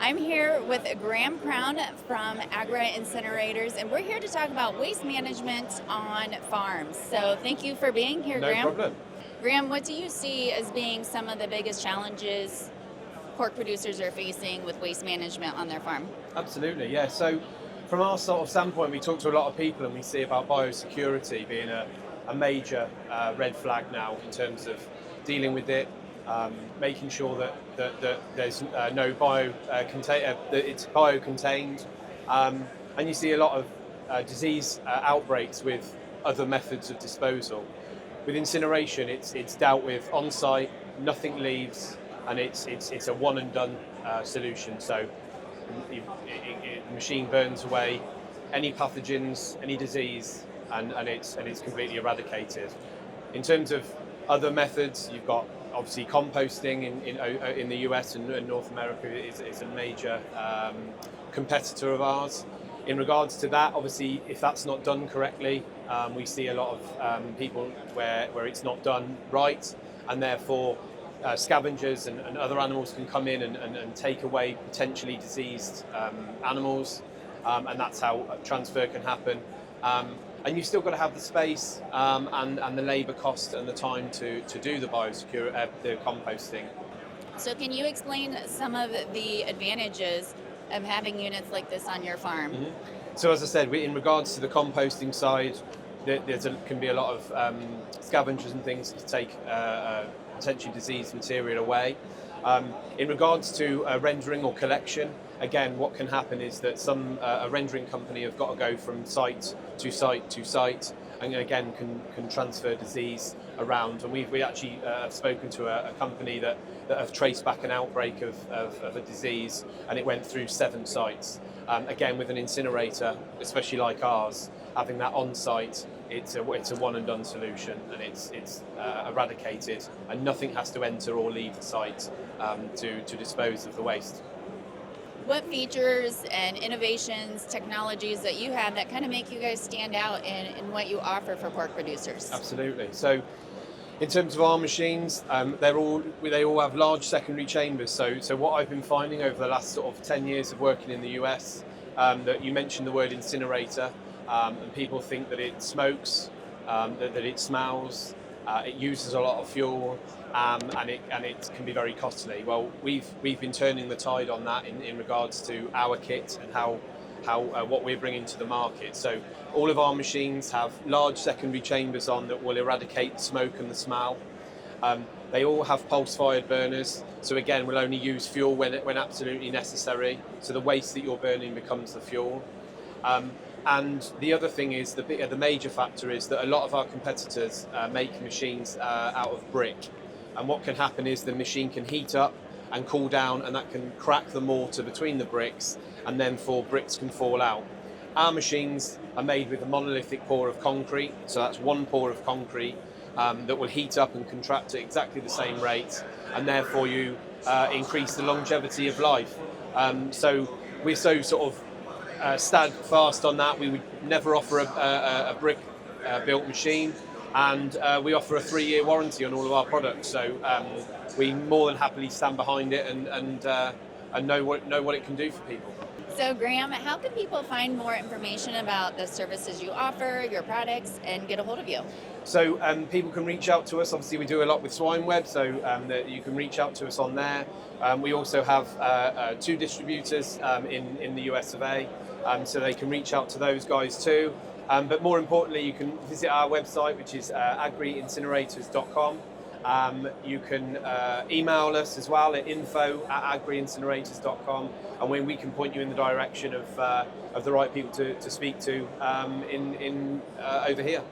I'm here with Graham Crown from Agri Incinerators, and we're here to talk about waste management on farms. So thank you for being here, No Graham. problem. Graham, what do you see as being some of the biggest challenges pork producers are facing with waste management on their farm? Absolutely, yeah. So, from our sort of standpoint, we talk to a lot of people and we see about biosecurity being a major red flag now in terms of dealing with it, making sure that there's no that it's bio-contained. And you see a lot of disease outbreaks with other methods of disposal. With incineration, it's dealt with on site, nothing leaves, and it's a one and done solution. So the machine burns away any pathogens, any disease, and it's completely eradicated. In terms of other methods, you've got obviously composting in the US and North America is a major competitor of ours. In regards to that, obviously, if that's not done correctly, we see a lot of people where it's not done right, and therefore scavengers and other animals can come in and take away potentially diseased animals, and that's how transfer can happen. And you've still got to have the space and the labour cost and the time to do the the composting. So, can you explain some of the advantages of having units like this on your farm? Mhm. So as I said, in regards to the composting side, can be a lot of scavengers and things to take potentially diseased material away. In regards to rendering or collection, again, what can happen is that a rendering company have got to go from site to site to site, and again can transfer disease around. And we actually have spoken to a company that have traced back an outbreak of a disease, and it went through 7 sites. Again, with an incinerator, especially like ours, having that on site, it's a one and done solution, and it's eradicated, and nothing has to enter or leave the site to dispose of the waste. What features and innovations, technologies that you have that kind of make you guys stand out in what you offer for pork producers? Absolutely. So, in terms of our machines, they all have large secondary chambers. So what I've been finding over the last sort of 10 years of working in the US, that you mentioned the word incinerator, and people think that it smokes, that it smells, it uses a lot of fuel, and it can be very costly. Well, we've been turning the tide on that in regards to our kit and how what we're bringing to the market. So all of our machines have large secondary chambers on that will eradicate the smoke and the smell. They all have pulse-fired burners, so again, we'll only use fuel when absolutely necessary. So the waste that you're burning becomes the fuel. And the other thing is, the major factor is that a lot of our competitors make machines out of brick. And what can happen is the machine can heat up and cool down, and that can crack the mortar between the bricks, and then bricks can fall out. Our machines are made with a monolithic pour of concrete, so that's one pour of concrete that will heat up and contract at exactly the same rate, and therefore you increase the longevity of life. So we're so sort of steadfast on that. We would never offer a brick built machine, and we offer a 3-year warranty on all of our products. So we more than happily stand behind it and know what it can do for people. So, Graham, how can people find more information about the services you offer, your products, and get a hold of you? So people can reach out to us. Obviously, we do a lot with swine web, so that you can reach out to us on there. We also have 2 distributors in the US of A, so they can reach out to those guys too. But more importantly, you can visit our website, which is agriincinerators.com. You can email us as well at info@agriincinerators.com, and we can point you in the direction of the right people to speak to over here.